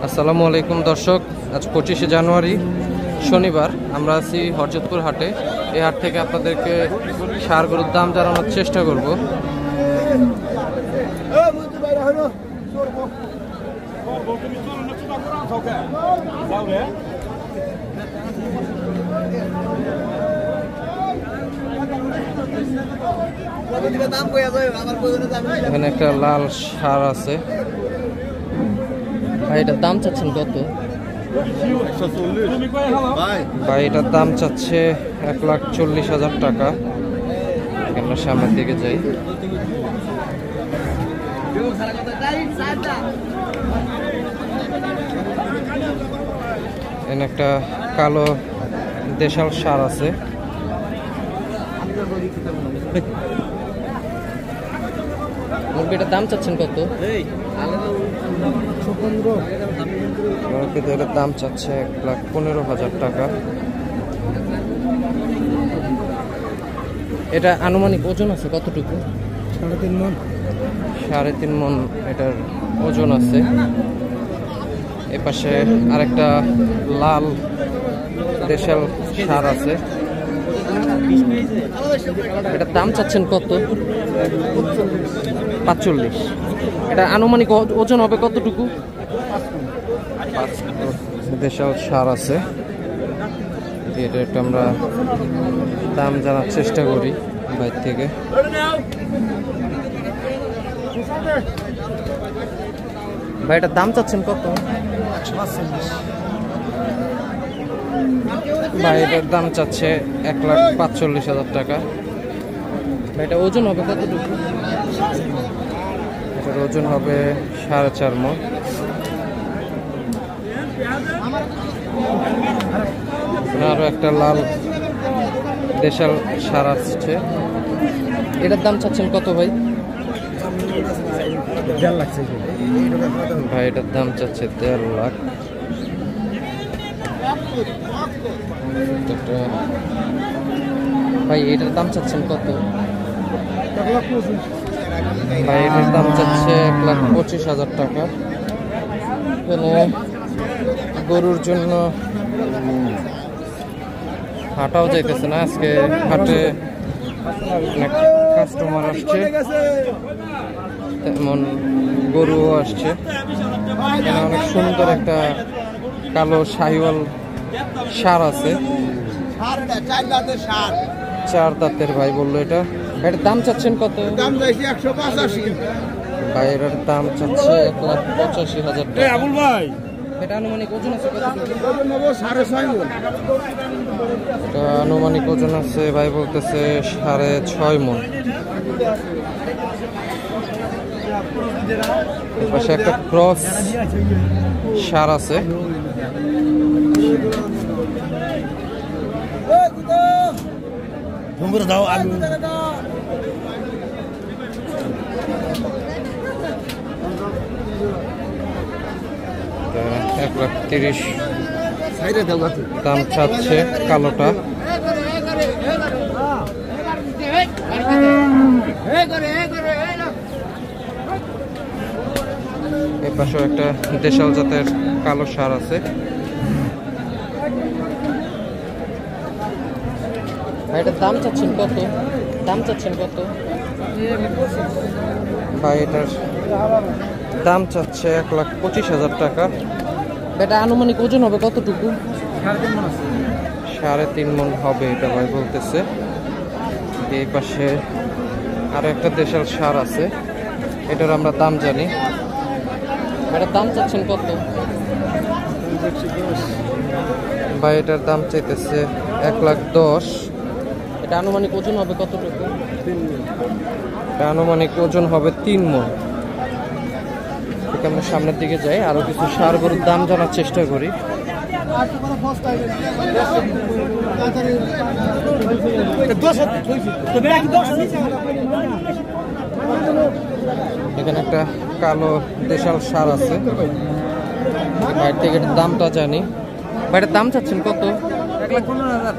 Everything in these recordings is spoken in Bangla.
আসসালামু আলাইকুম দর্শক, আজ 25শে জানুয়ারি শনিবার। আমরা আছি হরজতপুর হাটে। এই হাট থেকে আপনাদেরকে ষাঁড় গরুর দাম জানানোর চেষ্টা করব। এখানে একটা লাল ষাঁড় আছে ভাই, এটার দাম চাচ্ছেন কত? ভাই এটার দাম চাচ্ছে 1,40,000 টাকা। আমরা সামনের দিকে যাই। এখানে একটা কালো দেশাল ষাঁড় আছে। মুরগিটার দাম চাচ্ছেন কত? এটার দাম চাচ্ছে 1,15,000 টাকা। এটা আনুমানিক ওজন আছে কতটুকু? 3.5 মণ। 3.5 মণ এটার ওজন আছে। এ পাশে আরেকটা লাল দেশাল ষাঁড় আছে। এটার দাম চাচ্ছেন কত? 45। এটা আনুমানিক ওজন হবে কতটুকু? 5 দেশাল ষাঁড় আছে। এটা একটু আমরা দাম জানার চেষ্টা করি বাইরে থেকে। ভাই এটার দাম চাচ্ছেন কত? ভাই এটার দাম চাচ্ছে 1,45,000 টাকা। ভাই এটা ওজন হবে কতটুকু? এটার ওজন হবে 4.5 মণ। আরো একটা লাল দেশাল ষাঁড় আসছে। এটার দাম চাচ্ছেন কত ভাই? 1.5 লাখ। ভাই এটার দাম চাচ্ছে 1.5 লাখ। ভাই এটার দাম চাচ্ছেন কত? ভাই এটার দাম চাচ্ছে 1,25,000 টাকা। এখানে গরুর জন্য হাঁটাও যাইতেছে না। আজকে হাটে অনেক কাস্টমার আসছে, তেমন গরুও আসছে। এখানে অনেক সুন্দর একটা কালো শাহিওয়াল ষাঁড় আছে, 4 দাঁতের। ভাই বললো এটা। এটার দাম চাচ্ছেন কত? ভাই এটার দাম চাচ্ছে 1,85,000 টাকা। এটা আনুমানিক ওজন আছে কত? এটা আনুমানিক ওজন আছে ভাই বলতেছে 6.5 মণ। পাশে একটা ক্রস ষাঁড় আছে। এক 1,30,000 দাম চাচ্ছে কালোটা। এর পাশেও একটা দেশাল জাতের কালো ষাঁড় আছে। এটার দাম চাচ্ছেন কত? দাম চাচ্ছেন কত? ভাই এটার দাম চাচ্ছে 1,25,000 টাকা। এটা আনুমানিক ওজন হবে কতটুকু? 3.5 মণ হবে এটা ভাই বলতেছে। এই পাশে আরো একটা দেশাল ষাঁড় আছে, এটার আমরা দাম জানি। এটার দাম চাচ্ছেন কত? ভাই এটার দাম চাইতেছে 1,10,000। এটা আনুমানিক ওজন হবে কতটুকু? এটা আনুমানিক ওজন হবে 3 মণ। আমরা সামনের দিকে যাই, আরো কিছু ষাঁড় গরুর দাম জানার চেষ্টা করি। এখানে একটা কালো দেশাল ষাঁড় আছে। বাইরে থেকে এটার দামটা জানি। বাইরের দাম চাচ্ছেন কত? 1,15,000।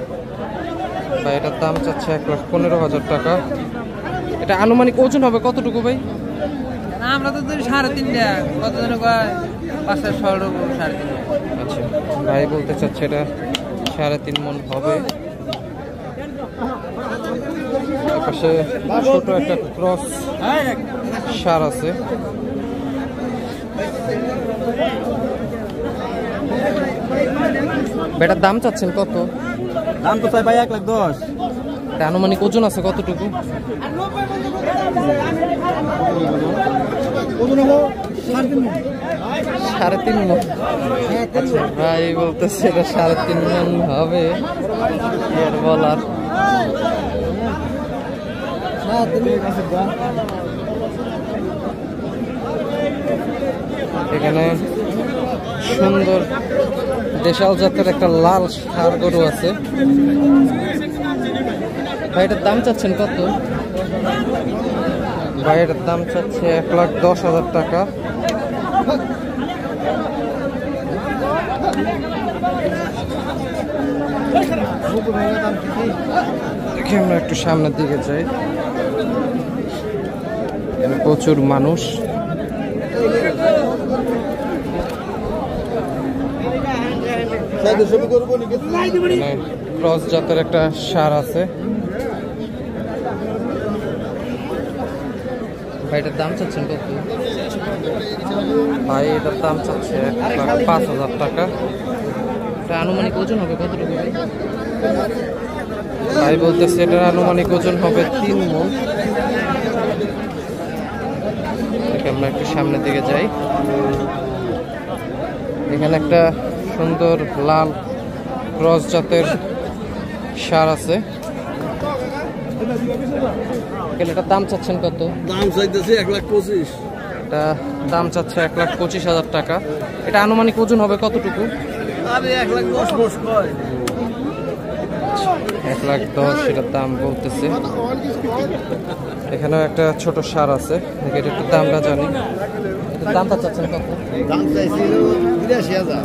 ভাই এটার দাম চাচ্ছে 1,15,000 টাকা। এটা আনুমানিক ওজন হবে কতটুকু ভাই? আমরা তো 3.5 কত জন কয় পাশে 6.5 আচ্ছা, ভাই বলতে চাচ্ছে এটা 3.5 মণ হবে। পাশে ছোট একটা ক্রস সার আছে। বেটার দাম চাচ্ছেন কত? দাম তো চাই ভাই 1,10,000। এটা আনুমানিক ওজন আছে কতটুকু? ওজন হলো 3.5 মণ। আচ্ছা, ভাই বলতেছে এটা 3.5 মণ হবে। এর বলার এখানে সুন্দর দেশাল জাতের একটা লাল ষাঁড় গরু আছে। ভাই এটার দাম চাচ্ছেন কত? ভাই এটার দাম চাচ্ছে 1,10,000 টাকা। দেখি আমরা একটু সামনের দিকে যাই। এখানে প্রচুর মানুষ। ক্রস জাতের একটা সার আছে। ভাই এটার দাম চাচ্ছেন কত? ভাই এটার দাম চাচ্ছে 1,05,000 টাকা। এটা আনুমানিক ওজন হবে কতটুকু ভাই? ভাই বলতেছে এটার আনুমানিক ওজন হবে 3 মণ। আমরা একটু সামনের দিকে যাই। এখানে একটা সুন্দর লাল ক্রস জাতের সার আছে। এটার দাম চাচ্ছেন কত? দাম চাইতেছে 1,25,000। এটা দাম চাচ্ছে 1,25,000 টাকা। এটা আনুমানিক ওজন হবে কতটুকু? আরে 1,10,000 বস কয়। 1,10,000 এটার দাম বলতেছে। এখানেও একটা ছোট সার আছে, এটার একটু দামটা জানি। এটার দামটা চাচ্ছেন কত? দাম চাইছিল 82,000।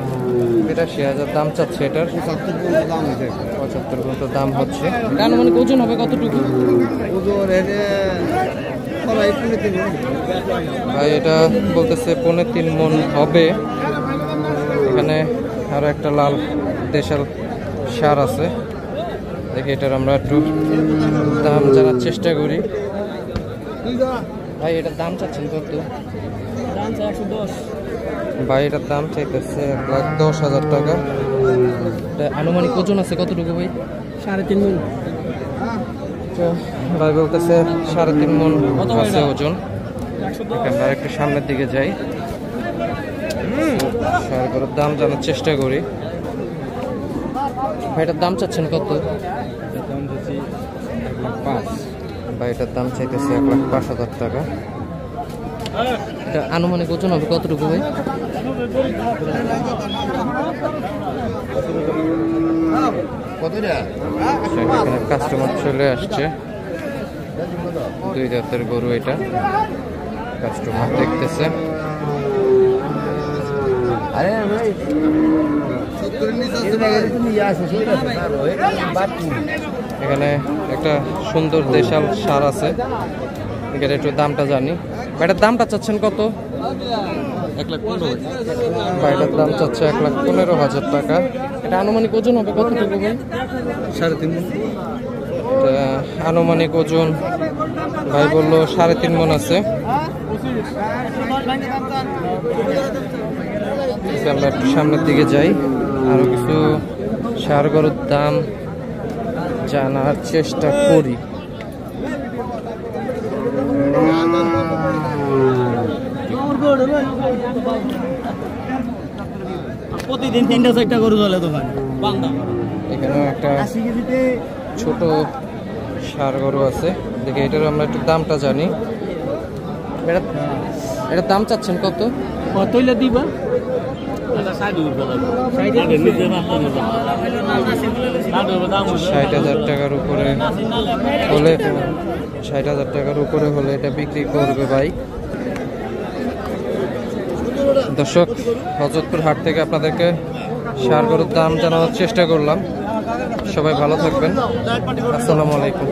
82,000 দাম চাচ্ছে এটার। 75 পর্যন্ত দাম হচ্ছে। এটা আনুমানিক ওজন হবে কতটুকু? ওজন এনে সবাই 3.5 মণ। ভাই এটা বলতেছে 3.5 মণ হবে। এখানে আরো একটা লাল দেশাল সার আছে। দেখি এটার আমরা একটু দাম জানার চেষ্টা করি। ভাই এটার দাম চাচ্ছেন কত? দাম চাই 110। ভাই এটার দাম চাইতেছে 1,10,000 টাকা। এটা আনুমানিক ওজন আছে কতটুকু ভাই? 3.5 মণ। ভাই বলতেছে 3.5 মণ আছে ওজন। আমরা একটু সামনের দিকে যাই, সারগুলোর দাম জানার চেষ্টা করি। ভাই এটার দাম চাচ্ছেন কত? দাম চাচ্ছি 1,05,000। ভাই এটার দাম চাইতেছে 1,05,000 টাকা। এটা আনুমানিক ওজন হবে কতটুকু ভাই? এখানে কাস্টমার চলে আসছে। 2 জাতের গরু এটা, কাস্টমার দেখতেছে। এখানে একটা সুন্দর দেশাল সার আছে, এখানে একটু দামটা জানি। এটার দামটা চাচ্ছেন কত? 1,15,000। এটার দাম চাচ্ছে 1,15,000 টাকা। এটা আনুমানিক ওজন হবে কতটুকু ভাই? 3.5 মণ। আনুমানিক ওজন ভাই বললো 3.5 মণ আছে। আমরা একটু সামনের দিকে যাই, আরো কিছু ষাঁড় গরুর দাম জানার চেষ্টা করি। প্রতিদিন 3টা-4টা গরু চলে দোকান। এখানেও একটা ছোট ষাঁড় গরু আছে, দেখে এটার আমরা একটু দামটা জানি। এটার দাম চাচ্ছেন কত? কতইলে দিবা? 60,000 টাকার উপরে হলে, 60,000 টাকার উপরে হলে এটা বিক্রি করবে ভাই। দর্শক, হযরতপুর হাট থেকে আপনাদেরকে ষাঁড় গরুর দাম জানানোর চেষ্টা করলাম। সবাই ভালো থাকবেন। আসসালামু আলাইকুম।